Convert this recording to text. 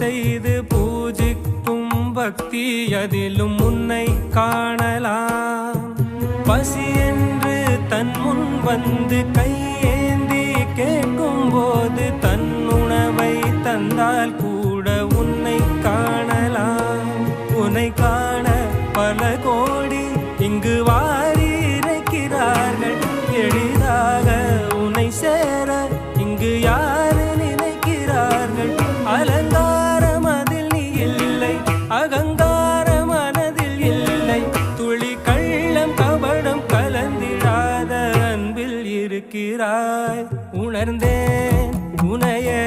செய்து பூஜிக்கும் பக்தி அதிலும் உன்னை காணலாம். பசி என்று தன் முன் வந்து கையேந்தி கேட்கும் போது தன் உணவை தந்தால் கூட உன்னை காணலாம். உன்னை காண பல கோடி இங்கு வாரி இறைக்கிறார்கள். எளிதாக உன்னை சேர இங்கு யாரு நினைக்கிறார்கள்? அலங்காரம் அதில் நீ இல்லை, அகங்கார மனதில் இல்லை. துளி கள்ளம் கபடம் கலந்திடாத அன்பில் இருக்கிறாய். உணர்ந்தேன் உனையே